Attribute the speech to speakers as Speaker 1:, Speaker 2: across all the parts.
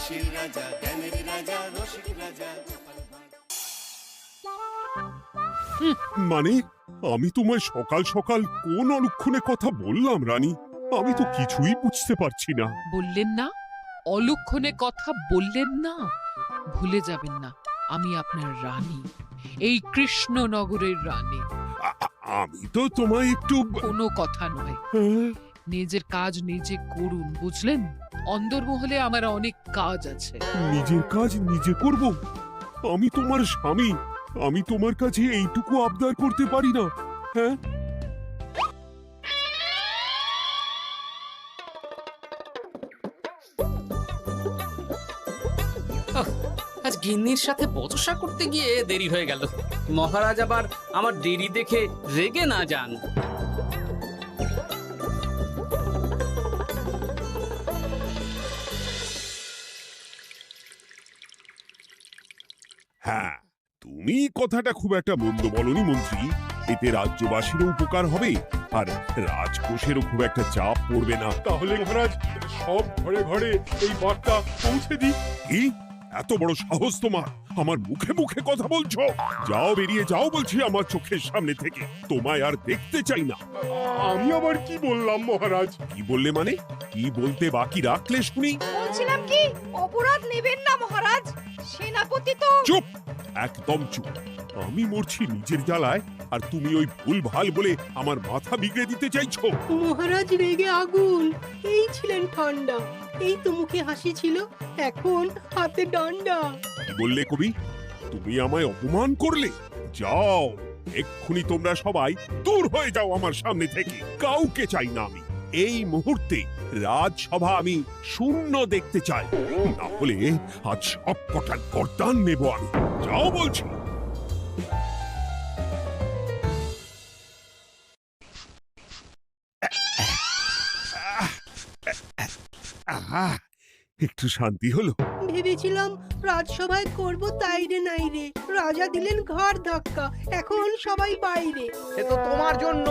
Speaker 1: হাসির রাজা, জ্ঞানের রাজা, রসিক রাজা।
Speaker 2: মানে আমি তোমায় সকাল সকাল কোন অলক্ষণে কথা বললাম রানী? আমি তো কিছুই বুঝতে পারছি না।
Speaker 3: বললেন না, অলক্ষণে কথা বললেন না। ভুলে যাবেন না, আমি আপনার রানী, এই কৃষ্ণনগরের রানী।
Speaker 2: আমি তো তোমায় একটু
Speaker 3: কোনো কথা নয়,
Speaker 2: হ্যাঁ?
Speaker 3: নিজের কাজ নিজে করুন, বুঝলেন? অন্দরমহলে আমার অনেক কাজ আছে।
Speaker 2: নিজের কাজ নিজে করব? আমি তোমার স্বামী, আমি তোমার কাছে এইটুকু আবদার করতে পারি না? হ্যাঁ,
Speaker 4: আজ গিন্নির সাথে বচসা করতে গিয়ে দেরি হয়ে গেল। মহারাজ আবার আমার দেরি দেখে রেগে না যান।
Speaker 2: হ্যাঁ, তুমি কথাটা খুব একটা মন্দ বলনি মন্ত্রী। এতে রাজ্যবাসীরও উপকার হবে আর রাজকোষেরও খুব একটা চাপ পড়বে না।
Speaker 5: তাহলে মহারাজ সব ঘরে ঘরে এই বার্তা পৌঁছে দিই।
Speaker 2: কি এত বড় সাহস তোমার? আমার মুখে মুখে কথা বলছো? যাও, বেরিয়ে যাও বলছি আমার চোখের সামনে থেকে। তোমায় আর দেখতে চাই না।
Speaker 5: আমি আবার কি বললাম মহারাজ?
Speaker 2: কি বললে মানে? কি বলতে বাকি রাখলে শুনি?
Speaker 6: বলছিলাম কি, অপরাধ নেবেন না মহারাজ, সেনাপতি তো।
Speaker 2: চুপ, একদম চুপ। আমি মরছি নিজের জ্বালায় আর তুমি ওই ভুল ভাল বলে আমার মাথা বিগড়ে দিতে চাইছো?
Speaker 7: মহারাজ রেগে আগুন, এই ছিলেন ঠান্ডা, এই তো মুখে হাসি ছিল, এখন হাতে ডান্ডা।
Speaker 2: কি বললে কবি? তুমি আমায় অপমান করলে? যাও, এক্ষুনি তোমরা সবাই দূর হয়ে যাও আমার সামনে থেকে। কাউকে চাই না আমি। এই মুহূর্তে রাজসভা আমি শূন্য দেখতে চাই, না হলে আজ সব কটা গর্দান নেব আমি। যাও বলছি। আহা, একটু শান্তি হলো।
Speaker 7: ভেবেছিলাম রাজসভায় করব তাই রে নাই রে, রাজা দিলেন ঘাড় ধাক্কা, এখন সবাই বাইরে।
Speaker 8: এ তো তোমার জন্য,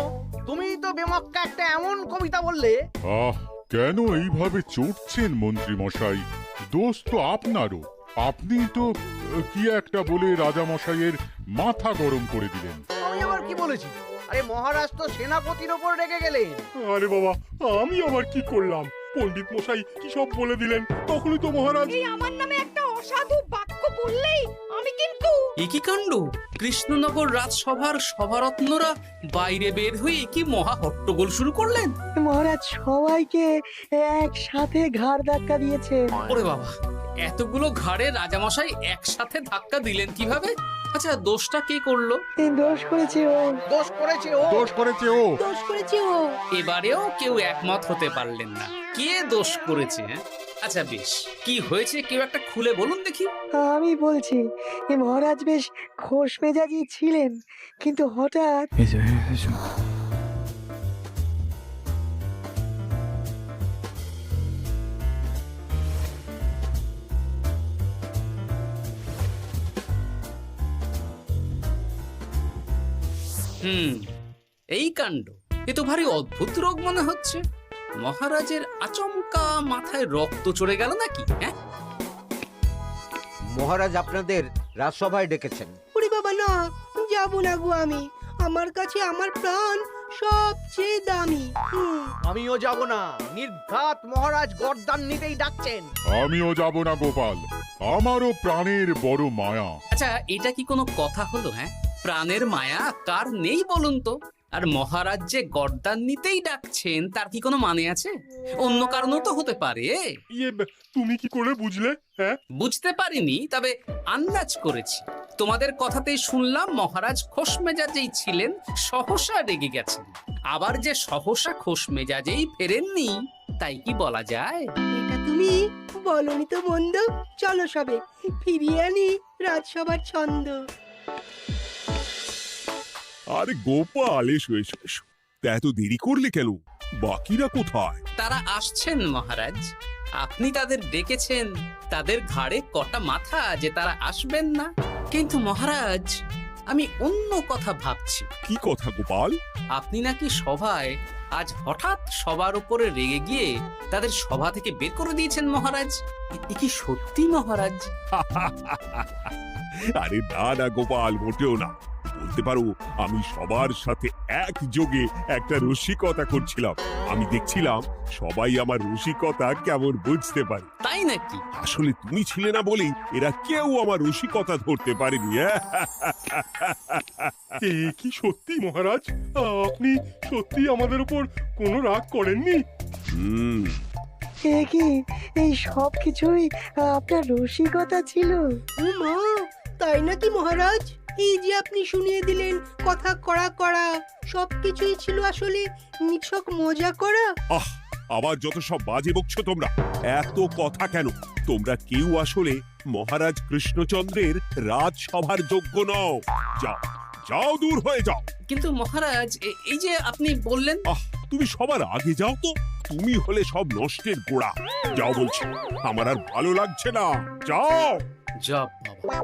Speaker 8: তুমিই তো বেমক্কা একটা এমন কবিতা বললে।
Speaker 5: আহ, কেন এইভাবে চড়ছেন মন্ত্রী মশাই? দোষ তো আপনারও। আপনি তো কি একটা বলে রাজা মশাইয়ের মাথা গরম করে দিলেন।
Speaker 8: আমি আবার কি বলেছি? আরে মহারাজ তো সেনাপতির ওপর রেগে গেলেন।
Speaker 5: আরে বাবা, আমি আবার কি করলাম? পণ্ডিত মশাই কি সব বলে দিলেন, তখনই তো মহারাজ।
Speaker 6: এই আমার নামে একটা অসাধু বাক্য বললেই আমি কিন্তু।
Speaker 4: এ কি কাণ্ড! কৃষ্ণনগর রাজসভার সভারত্নরা বাইরে বের হয়ে কি মহা হট্টগোল শুরু করলেন।
Speaker 7: মহারাজ সবাইকে একসাথে ঘাড় ধাক্কা দিয়েছে।
Speaker 4: ওরে বাবা, এতগুলো ঘাড়ে রাজামশাই একসাথে ধাক্কা দিলেন কিভাবে? আচ্ছা, দোষটা কে করলো?
Speaker 7: দোষ করেছে ও,
Speaker 8: দোষ করেছে ও।
Speaker 5: দোষ করেছে ও।
Speaker 7: দোষ করেছে ও।
Speaker 4: এবারেও কেউ একমত হতে পারলেন না কে দোষ করেছে। আচ্ছা বেশ, কি হয়েছে কেউ একটা খুলে বলুন দেখি।
Speaker 7: আমি বলছি, মহারাজ বেশ খোশ মেজাজি ছিলেন, কিন্তু হঠাৎ
Speaker 4: এই কাণ্ড! এ তো ভারী অদ্ভুত রোগ মনে হচ্ছে। মহারাজের আচমকা মাথায় রক্ত চড়ে গেল নাকি? হ্যাঁ,
Speaker 8: মহারাজ আপনাদের রাজসভায় ডেকেছেন।
Speaker 7: ওরে বাবা না, যাবো না গো আমি, আমার কাছে আমার প্রাণ সবচেয়ে দামি।
Speaker 8: আমিও যাব না, নির্ঘাত মহারাজ গর্দান নিতেই ডাকছেন।
Speaker 5: আমিও যাব না গোপাল, আমারও প্রাণের বড় মায়া।
Speaker 4: আচ্ছা, এটা কি কোনো কথা হলো? হ্যাঁ, প্রাণের মায়া কার নেই বলুন তো? আর মহারাজ যে গর্দান নিতেই ডাকছেন তার কি কোনো মানে আছে? অন্য কারণও তো হতে পারে।
Speaker 5: তুমি কি করে বুঝলে? হ্যাঁ,
Speaker 4: বুঝতে পারিনি, তবে আন্দাজ করেছি। তোমাদের কথাতেই শুনলাম মহারাজ খোশ মেজাজেই ছিলেন, সহসা রেগে গেছেন। আবার যে সহসা খোশ মেজাজেই ফেরেননি, তাই কি বলা যায়?
Speaker 7: এটা তুমি বলনি তো বন্ধু, চলো সবে ফিরিয়ে আনি রাজসভার ছন্দ।
Speaker 2: আরে গোপাল, এসো এসো এসো। তা এত দেরি করলে কেন? বাকিরা কোথায়?
Speaker 4: তারা আসছেন মহারাজ। আপনি তাদের ডেকেছেন, তাদের ঘাড়ে কটা মাথা যে তারা আসবেন না। কিন্তু মহারাজ, আমি অন্য কথা ভাবছি।
Speaker 2: কি কথা গোপাল?
Speaker 4: আপনি নাকি সভায় আজ হঠাৎ সবার উপরে রেগে গিয়ে তাদের সভা থেকে বের করে দিয়েছেন মহারাজ। এ কি সত্যি মহারাজ?
Speaker 2: আরে না না গোপাল, মোটেও না। বলতে পারো আমি সবার সাথে একযোগে একটা রসিকতা করছিলাম। আমি দেখছিলাম সবাই আমার রসিকতা কেমন বুঝতে পারে।
Speaker 4: তাই নাকি?
Speaker 2: আসলে তুমি ছিলে না বলেই এরা কেউ আমার রসিকতা ধরতে পারেনি।
Speaker 9: এ কি সত্যি মহারাজ? আপনি সত্যি আমাদের উপর কোনো রাগ করেননি?
Speaker 2: হুম,
Speaker 10: এ কি এই সব কিছুই আপনার রসিকতা ছিল?
Speaker 7: ও মা, তাই নাকি মহারাজ? এই যে আপনি শুনিয়ে দিলেন কথা কড়া কড়া, সবকিছুই ছিল আসলে নিছক মজা করা।
Speaker 2: আহ, আবার যত সব বাজে বকছো তোমরা। এত কথা কেন? তোমরা কেউ আসলে মহারাজ কৃষ্ণচন্দ্রের রাজসভার যোগ্য নও। যাও যাও, দূর হয়ে যাও।
Speaker 4: কিন্তু মহারাজ এই যে আপনি বললেন।
Speaker 2: আহ, তুমি সবার আগে যাও তো। তুমি হলে সব নষ্টের গোড়া। যাও বলছি, আমার আর ভালো লাগছে না। যাও।
Speaker 4: জব বাবা।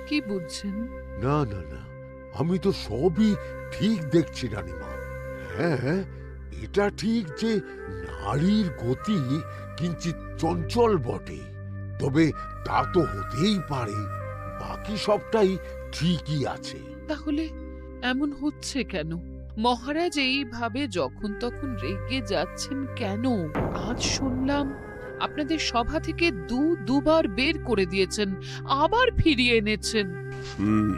Speaker 3: কি বুঝছেন?
Speaker 11: না না না, আমি তো সবই ঠিক দেখছি রানীমা। হ্যাঁ, এটা ঠিক যে নারীর গতি কিঞ্চিত চঞ্চল বটে, তবে তা তো হতেই পারে। বাকি সবটাই ঠিকই আছে।
Speaker 3: তাহলে এমন হচ্ছে কেন? মহারাজ এইভাবে যখন তখন রেগে যাচ্ছেন কেন? আজ শুনলাম আপনাদের সভা থেকে দুবার বের করে দিয়েছেন, আবার ফিরিয়ে এনেছেন।
Speaker 2: হুম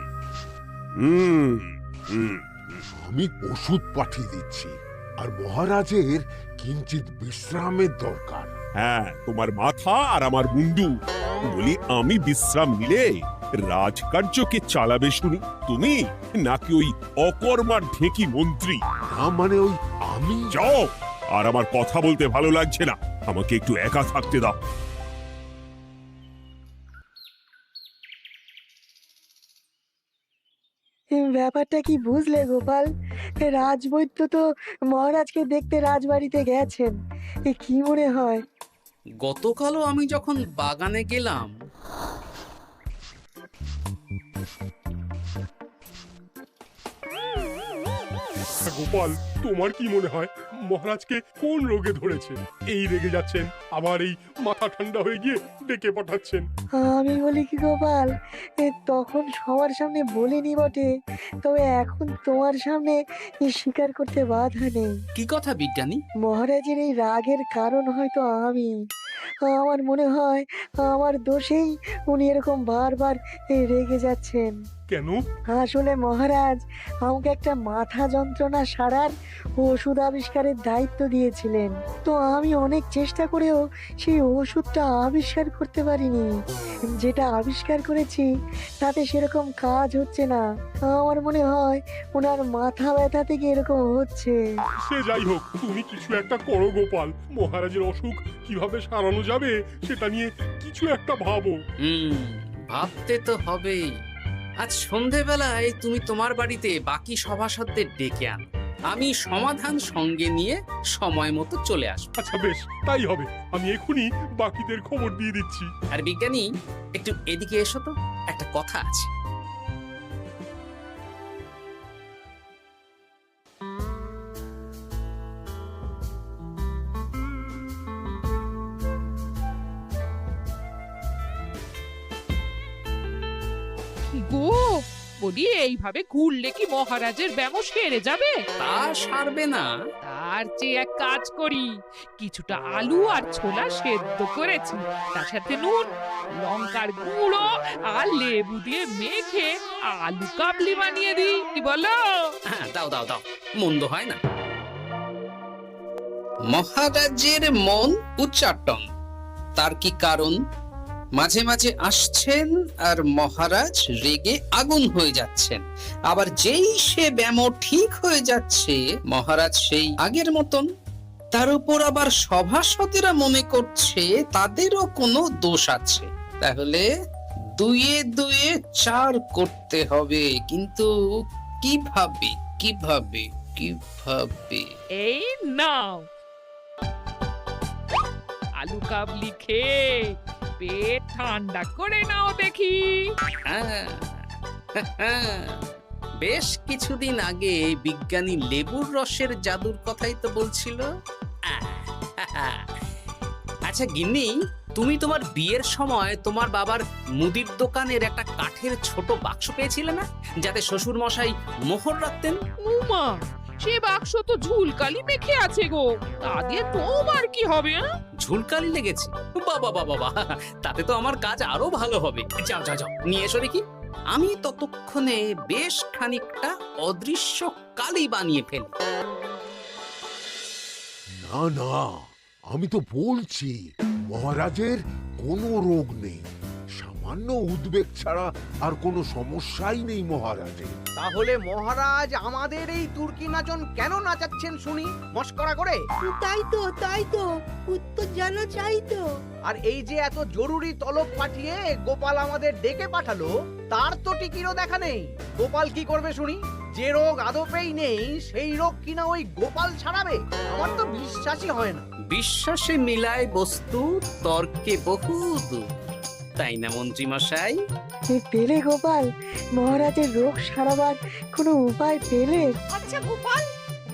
Speaker 2: হুম হুম।
Speaker 11: আমি ওষুধ পাঠিয়ে দিচ্ছি, আর মহারাজের কিঞ্চিত বিশ্রামের দরকার।
Speaker 2: হ্যাঁ, তোমার মাথা আর আমার মুন্ডু। বলি, আমি বিশ্রাম নিলে রাজকার্যকে চালাবে শুনি তুমি, নাকি ওই অকর্মার ঢেকি মন্ত্রী?
Speaker 11: না মানে ওই আমি।
Speaker 2: যাও, আর আমার কথা বলতে ভালো লাগছে না। আমাকে একটু একা থাকতে দাও।
Speaker 10: ব্যাপারটা কি বুঝলে গোপাল? রাজবৈদ্য তো মহারাজকে দেখতে রাজবাড়িতে গেছেন। কি মনে হয়?
Speaker 4: গতকালও আমি যখন বাগানে গেলাম,
Speaker 9: গোপাল, তোমার কি মনে হয় মহারাজকে কোন রোগে ধরেছে? এই রেগে যাচ্ছেন, আবার এই মাথা ঠান্ডা হয়ে গিয়ে ডেকে পাঠাচ্ছেন।
Speaker 10: আমি বলি কি গোপাল, তখন সবার সামনে বলিনি বটে, তবে এখন তোমার সামনে স্বীকার করতে বাধা নেই।
Speaker 4: কি কথা বিজ্ঞানী?
Speaker 10: মহারাজের এই রাগের কারণ হয়তো আমি। আমার মনে হয় আমার দোষেই উনি এরকম বারবার রেগে যাচ্ছেন।
Speaker 9: কেন?
Speaker 10: আসলে মহারাজ আমাকে একটা মাথা যন্ত্রণা সারার ওষুধ আবিষ্কারের দায়িত্ব দিয়েছিলেন, তো আমি অনেক চেষ্টা করেও সেই ওষুধটা আবিষ্কার করতে পারিনি। যেটা আবিষ্কার করেছি তাতে সেরকম কাজ হচ্ছে না। আমার মনে হয় ওনার মাথা ব্যথা থেকে এরকম হচ্ছে।
Speaker 9: সে যাই হোক, তুমি কিছু একটা করো গোপাল। মহারাজের অসুখ কিভাবে সারানো যাবে সেটা নিয়ে কিছু একটা ভাবো।
Speaker 4: ভাবতে তো হবেই। আজ সন্ধেবেলায় তুমি তোমার বাড়িতে বাকি সভাসদদের ডেকে আনো, আমি সমাধান সঙ্গে নিয়ে সময় মতো চলে আসবো।
Speaker 9: আচ্ছা বেশ, তাই হবে। আমি এখনই বাকিদের খবর দিয়ে দিচ্ছি।
Speaker 4: আর বিজ্ঞানী, একটু এদিকে এসো তো, একটা কথা আছে।
Speaker 3: গো, বলি এইভাবে ঘুরলে কি মহারাজের ব্যামো সেরে যাবে?
Speaker 4: তা সারবে না।
Speaker 3: তার চেয়ে এক কাজ করি, কিছুটা আলু আর ছোলা সেদ্ধ করেছি, তার সাথে নুন, লঙ্কার গুঁড়ো আর লেবু দিয়ে মেখে আলু কাবলি বানিয়ে দিই, কি বলো?
Speaker 4: হ্যাঁ, দাও দাও দাও, মন্দ হয় না। মহারাজের মন উচ্চাটন। তার কি কারণ? মাঝে মাঝে আসছেন আর মহারাজ রেগে আগুন হয়ে যাচ্ছেন, আবার যেই সে ব্যামো ঠিক হয়ে যাচ্ছে মহারাজ সেই আগের মতন। তার উপর আবার সভাসদেরা মনে করছে তাদেরও কোনো দোষ আছে। তাহলে দুয়ে দুয়ে চার করতে হবে, কিন্তু কিভাবে কিভাবে কিভাবে?
Speaker 3: এই নাও। কালু কাবলি খেয়ে পেট ঠান্ডা করে নাও দেখি।
Speaker 4: আহ, বেশ কিছুদিন আগে বিজ্ঞানী লেবুর রসের জাদুর কথাই তো বলছিল। আচ্ছা গিন্নি, তুমি তোমার বিয়ের সময় তোমার বাবার মুদির দোকানের একটা কাঠের ছোট বাক্স পেয়েছিলে না, যাতে শ্বশুর মশাই মোহর রাখতেন?
Speaker 3: উমা, সে বাক্স তো ঝুলকালি মেখে আছে গো, তা দিয়ে তোমার কি হবে?
Speaker 4: ঝুলকালি লেগেছে? বাবা বাবা বাবা, তাতে তো আমার কাজ আরো ভালো হবে। যাও যাও যাও, নিয়ে এসো দেখি। আমি ততক্ষণে বেশ খানিকটা অদৃশ্য কালি বানিয়ে ফেলি।
Speaker 11: না না, আমি তো বলছি মহারাজের কোনো রোগ নেই, সামান্য উদ্বেগ ছাড়া আর কোনো সমস্যাই নেই মহারাজের।
Speaker 8: তাহলে মহারাজ আমাদের এই তুর্কি নাচন কেন নাচাচ্ছেন শুনি, মস্করা করে?
Speaker 7: তাই তো উত্তর জানা চাই তো।
Speaker 8: আর এই যে এত জরুরি তলব পাঠিয়ে গোপাল আমাদের ডেকে পাঠালো, তার তো টিকিরও দেখা নেই। গোপাল কি করবে শুনি? যে রোগ আদপেই নেই সেই রোগ কিনা ওই গোপাল ছাড়াবে? আমার তো বিশ্বাসই হয় না।
Speaker 4: বিশ্বাসে মিলায় বস্তু, তর্কে বহু দূর, তাই না মন্ত্রী মশাই?
Speaker 10: পেলে গোপাল, মহারাজের রোগ সারাবার কোনো উপায় পেলে?
Speaker 6: আচ্ছা গোপাল,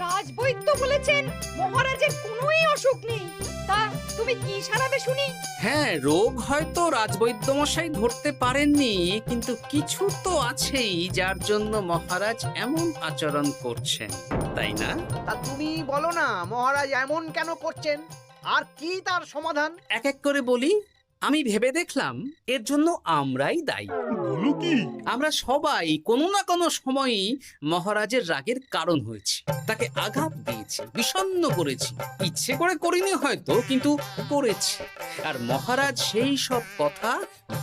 Speaker 6: রাজবৈদ্য বলেছেন মহারাজের কোনোই অসুখ নেই, তা তুমি কি সারাবে শুনি?
Speaker 4: হ্যাঁ, রোগ হয়তো রাজবৈদ্য মশাই ধরতে পারেননি, কিন্তু কিছু তো আছেই যার জন্য মহারাজ এমন আচরণ করছেন, তাই না?
Speaker 8: তা তুমি বলো না মহারাজ এমন কেন করছেন, আর কি তার সমাধান?
Speaker 4: এক এক করে বলি। আমি ভেবে দেখলাম এর জন্য আমরাই দায়ী।
Speaker 9: বলো কি?
Speaker 4: আমরা সবাই কোনো না কোনো সময়ই মহারাজের রাগের কারণ হয়েছি, তাকে আঘাত দিয়েছি, বিষণ্ণ করেছি। ইচ্ছে করে করিনি হয়তো, কিন্তু করেছি। আর মহারাজ সেই সব কথা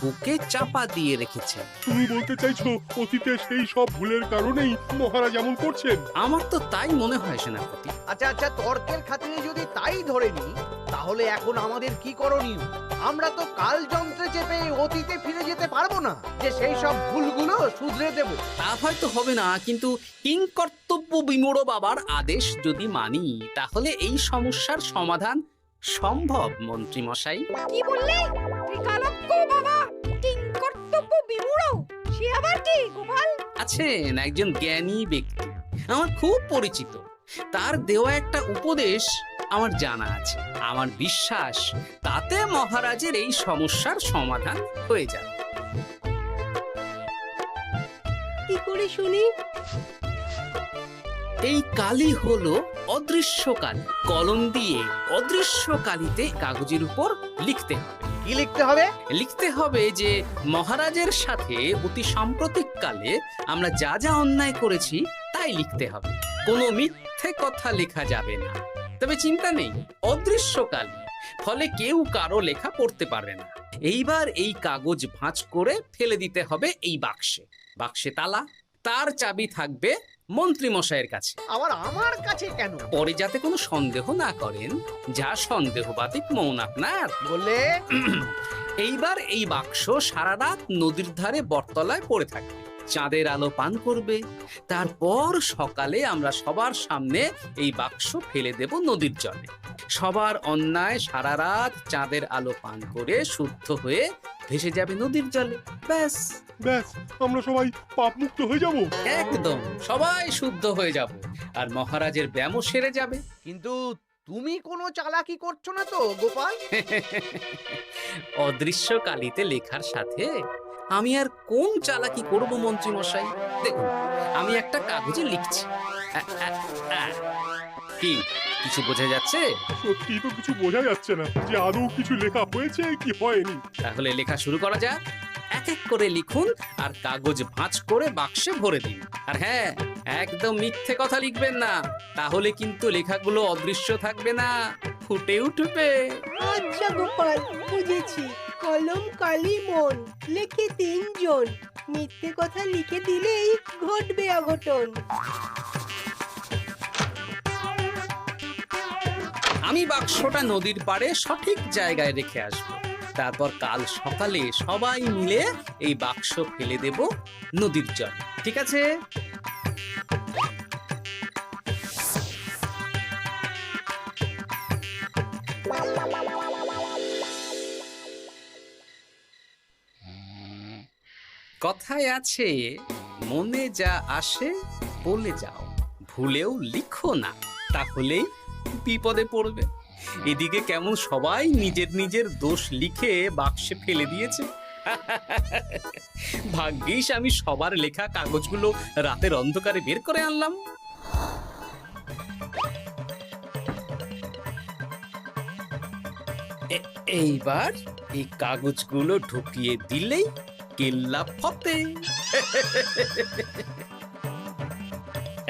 Speaker 4: বুকে চাপা দিয়ে রেখেছেন।
Speaker 9: তুমি বলতে চাইছো অতীতে সেই সব ভুলের কারণেই মহারাজ এমন করছেন?
Speaker 4: আমার তো তাই মনে হয় সেনাপতি।
Speaker 8: আচ্ছা, তর্কের খাতিরে যদি তাই ধরে নি, তাহলে এখন আমাদের কি করণীয়? আমরা তো কাল যন্ত্রে চেপে অতীতে ফিরে যেতে পারবো না যে সেই সব ভুলগুলো শুধরে দেব।
Speaker 4: তা হয়তো হবে না, কিন্তু কিংকর্তব্য বিমূঢ় বাবার আদেশ যদি মানি, তাহলে এই সমস্যার সমাধান সম্ভব মন্ত্রী মশাই।
Speaker 6: কি বললে? ত্রিকালজ্ঞ বাবা কিংকর্তব্য বিমূঢ়? সে আবার কি গোপাল?
Speaker 4: আছেন একজন জ্ঞানী ব্যক্তি, আমার খুব পরিচিত। তার দেওয়া একটা উপদেশ আমার জানা আছে। আমার বিশ্বাস তাতে মহারাজের এই সমস্যার সমাধান হয়ে যাবে।
Speaker 7: কি করে শুনি?
Speaker 4: এই কালি হলো অদৃশ্য কালি। কলম দিয়ে অদৃশ্য কালিতে কাগজের উপর লিখতে হবে।
Speaker 8: কি লিখতে হবে?
Speaker 4: লিখতে হবে যে মহারাজের সাথে অতি সাম্প্রতিক কালে আমরা যা যা অন্যায় করেছি তাই লিখতে হবে। কোনো মিথ্যে কথা লেখা যাবে না। তবে চিন্তা নেই, অদৃশ্য কালি, ফলে কেউ কারো লেখা পড়তে পারবে না। এইবার এই কাগজ ভাঁজ করে ফেলে দিতে হবে এই বাক্সে। বাক্সে তালা, তার চাবি থাকবে মন্ত্রী মশাইয়ের কাছে।
Speaker 8: আবার আমার কাছে কেন?
Speaker 4: পরে যাতে কোনো সন্দেহ না করেন, যা সন্দেহবাতিক মন আপনার।
Speaker 8: বললে
Speaker 4: এইবার এই বাক্স সারা রাত নদীর ধারে বটতলায় পড়ে থাকবে, চাঁদের আলো পান করবে। তারপর সকালে আমরা সবার সামনে এই বাক্স ফেলে দেব নদীর জলে। সবার অন্যায় সারা রাত চাঁদের আলো পান করে শুদ্ধ হয়ে ভেসে যাবে নদীর জলে। ব্যাস
Speaker 9: ব্যাস, আমরা সবাই পাপ মুক্ত হয়ে যাব।
Speaker 4: একদম, সবাই শুদ্ধ হয়ে যাব, আর মহারাজের ব্যামো সেরে যাবে।
Speaker 8: কিন্তু তুমি কোনো চালাকি করছো না তো গোপাল?
Speaker 4: অদৃশ্য কালিতে লেখার সাথে আমি আর কোন চালাকি করব মন্ত্রী মশাই? দেখুন, আমি একটা কাগজে লিখছি। কি কিছু বোঝা যাচ্ছে?
Speaker 9: সত্যি তো কিছু বোঝা যাচ্ছে না যে আদৌ কিছু লেখা হয়েছে কি হয়নি।
Speaker 4: তাহলে লেখা শুরু করা যাক। এক এক করে লিখুন আর কাগজ ভাঁজ করে বাক্সে ভরে দিন। আর হ্যাঁ, একদম মিথ্যে কথা লিখবেন না, তাহলে কিন্তু লেখাগুলো অদৃশ্য থাকবে না, ফুটে উঠবে।
Speaker 7: আচ্ছা গোপাল, বুঝেছি। কলম কালি মন, লেখে 3 জন। মিথ্যে কথা লিখে দিলেই ঘটবে অঘটন।
Speaker 4: আমি বাক্সটা নদীর পাড়ে সঠিক জায়গায় রেখে আসবো। তারপর কাল সকালে সবাই মিলে এই বাক্স ফেলে দেব নদীর জলে। ঠিক আছে? কথায় আছে, মনে যা আসে বলে যাও, ভুলেও লিখো না, তাহলেই বিপদে পড়বে। এদিকে কেমন সবাই নিজের নিজের দোষ লিখে বাক্সে ফেলে দিয়েছে। ভাগ্যিস আমি সবার লেখা কাগজগুলো রাতের অন্ধকারে বের করে আনলাম। এইবার এই কাগজগুলো ঢুকিয়ে দিলেই কেল্লা ফতে।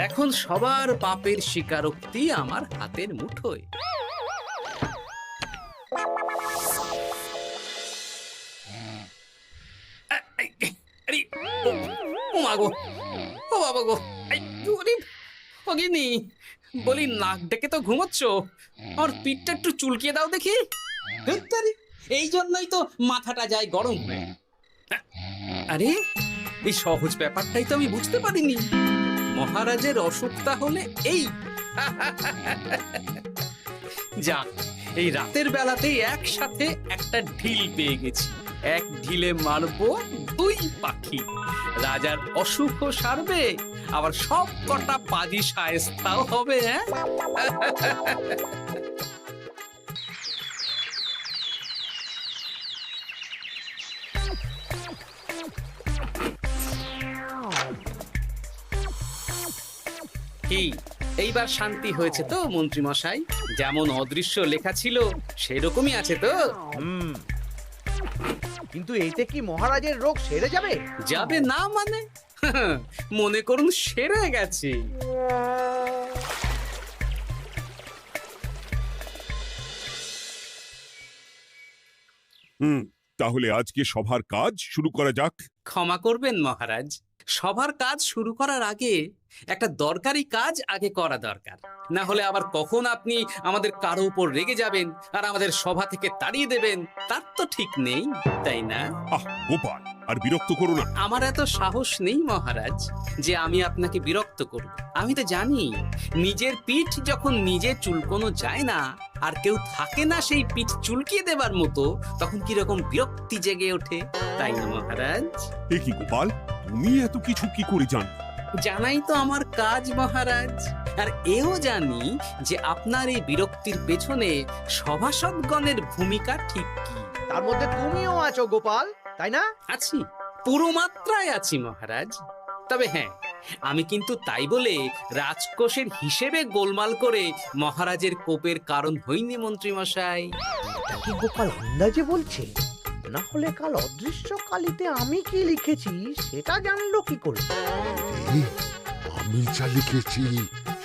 Speaker 4: এখন সবার পাপের স্বীকারোক্তি আমার হাতের মুঠোয়। আরে, ও মা গো, ও বাবা গো, বলি নাক ডেকে তো ঘুমোচ্ছ, আর পিঠটা একটু চুলকিয়ে দাও দেখি। এই জন্যই তো মাথাটা যায় গরম হয়ে। আরে, এই সহজ ব্যাপারটাই তো আমি বুঝতে পারিনি। মহারাজের অসুখ তাহলে এই। যাক, এই রাতের বেলাতেই একসাথে একটা ঢিল পেয়ে গেছি। এক ঢিলে মারবো দুই পাখি। রাজার অসুখও সারবে, আবার সব কটা পাজি শায়েস্তাও হবে। কি এইবার শান্তি হয়েছে তো মন্ত্রী মশাই? যেমন অদৃশ্য লেখা ছিল সেরকমই আছে তো?
Speaker 8: কিন্তু এতে কি মহারাজের রোগ সেরে যাবে?
Speaker 4: যাবে না মানে? মনে করুন সেরে গেছে।
Speaker 2: তাহলে আজকে সভার কাজ শুরু করা যাক।
Speaker 4: ক্ষমা করবেন মহারাজ, সবার কাজ শুরু করার আগে একটা দরকারি কাজ আগে করা দরকার। না হলে আবার কখন আপনি আমাদের কারো উপর রেগে যাবেন আর আমাদের সভা থেকে তাড়িয়ে দেবেন, তার তো ঠিক নেই, তাই না?
Speaker 2: গোপাল, আর বিরক্ত করো না।
Speaker 4: আমার এত সাহস নেই মহারাজ যে আমি আপনাকে বিরক্ত করব। আমি তো জানি নিজের পিঠ যখন নিজে চুলকোনো যায় না, আর কেউ থাকে না সেই পিঠ চুলকিয়ে দেবার মতো, তখন কিরকম বিরক্তি জেগে ওঠে, তাই না মহারাজ?
Speaker 2: এ কি গোপাল, তুমি এত কিছু কি করে জানো?
Speaker 4: জানাই তো আমার কাজ মহারাজ। আর এও জানি যে আপনার এই বিরক্তির পেছনে সভাসদগণের ভূমিকা ঠিক কি।
Speaker 8: তার মধ্যে তুমিও আছো গোপাল, তাই না?
Speaker 4: আছি, পুরো মাত্রায় আছি মহারাজ। তবে হ্যাঁ, আমি কিন্তু তাই বলে রাজকোষের হিসেবে গোলমাল করে মহারাজের কোপের কারণ হইনি মন্ত্রী মশাই।
Speaker 8: কি গোপাল আন্দাজে বলছে? না হলে কাল অদৃশ্য কালিতে আমি কি লিখেছি সেটা জানলো কি করে?
Speaker 11: আমি যা লিখেছি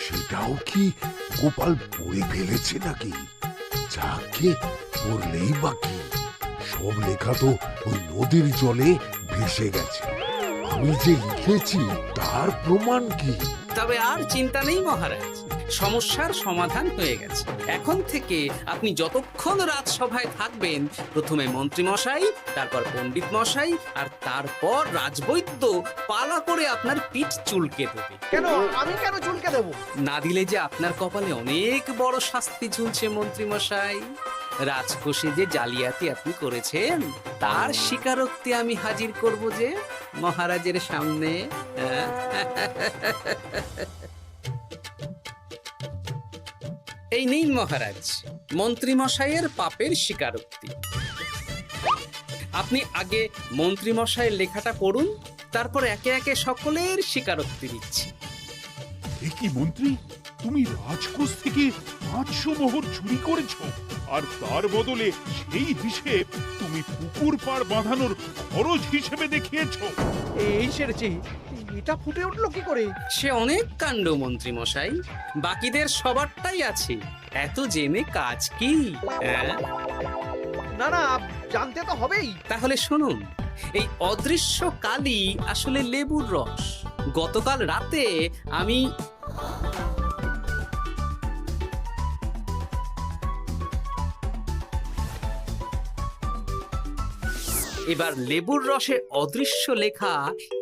Speaker 11: সেটাও কি গোপাল পড়ে ফেলেছে নাকি? যাকে পড়লেই বাকি, সব লেখা তো ওই নদীর জলে ভেসে গেছে। আমি যে লিখেছি তার প্রমাণ কি?
Speaker 4: তবে আর চিন্তা নেই মহারাজ, সমস্যার সমাধান হয়ে গেছে। এখন থেকে আপনি যতক্ষণ রাজসভায় থাকবেন, প্রথমে মন্ত্রী মশাই, তারপর পণ্ডিত মশাই, আর তারপর রাজবৈদ্য পালা করে আপনার পিঠ চুলকে দেবে।
Speaker 8: কেন আমি কেন চুলকে দেব?
Speaker 4: না দিলে যে আপনার কপালে অনেক বড় শাস্তি ঝুলছে মন্ত্রী মশাই। রাজকোষে যে জালিয়াতি আপনি করেছেন তার স্বীকারোক্তি আমি হাজির করব যে মহারাজের সামনে। এই নিন মহারাজ, মন্ত্রী মশাইয়ের পাপের স্বীকারোক্তি। আপনি আগে মন্ত্রী মশাইয়ের লেখাটা পড়ুন, তারপর একে একে সকলের স্বীকারোক্তি দিচ্ছি।
Speaker 2: এ কি মন্ত্রী, তুমি রাজকোষ থেকে 500 মোহর চুরি করেছো, আর তার বদলে সেই হিসেব তুমি পুকুর পাড় বাঁধানোর খরচ হিসেবে দেখিয়েছো।
Speaker 8: এই সেরেছি, এটা ফুটে উঠলো কি করে?
Speaker 4: সে অনেক কাণ্ড মন্ত্রী মশাই, বাকিদের সবারটাই আছে, এত জেনে কাজ কি?
Speaker 8: না না, জানতে তো হবেই।
Speaker 4: তাহলে শুনুন, এই অদৃশ্য কালি আসলে লেবুর রস। গতকাল রাতে আমি এবার লেবুর রসে অদৃশ্য লেখা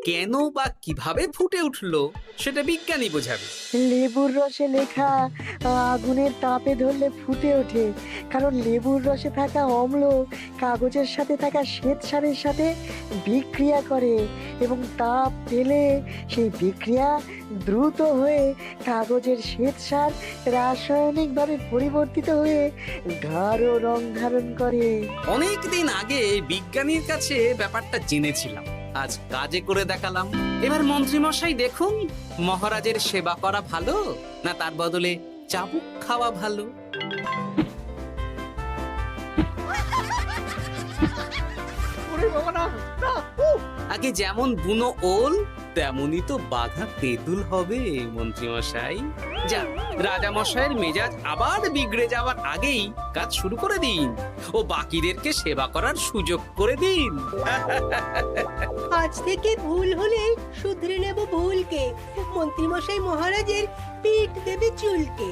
Speaker 4: কেন বা কিভাবে ফুটে উঠলো সেটা বিজ্ঞানী বোঝাবে।
Speaker 10: লেবুর রসে লেখা আগুনের তাপে ধরলে ফুটে ওঠে, কারণ লেবুর রসে থাকা অম্ল কাগজের সাথে থাকা শ্বেতসারের সাথে বিক্রিয়া করে এবং তাপ পেলে সেই বিক্রিয়া দ্রুত হয়ে কাগজের শ্বেতসার রাসায়নিকভাবে পরিবর্তিত হয়ে গাঢ় রং ধারণ করে।
Speaker 4: অনেক দিন আগে বিজ্ঞানীর কাছে ব্যাপারটা জেনেছিলাম, আজ কাজে করে দেখালাম। এবার মন্ত্রীমশাই দেখুন, মহারাজের সেবা করা ভালো না তার বদলে চাবুক খাওয়া ভালো।
Speaker 8: ওরে বাবা না, না, উফ!
Speaker 4: আগে যেমন বুনো ওল তেমনই তো বাঘা তেঁতুল হবে মন্ত্রীমশাই। যা, রাজামশাইয়ের মেজাজ আবার বিগড়ে যাওয়ার আগেই কাজ শুরু করে দিন ও বাকিদেরকে সেবা করার সুযোগ করে দিন।
Speaker 7: আজ থেকে ভুল হলে শুধরে নেব ভুলকে। মন্ত্রীমশাই মহারাজের পিঠ দেবে চুলকে।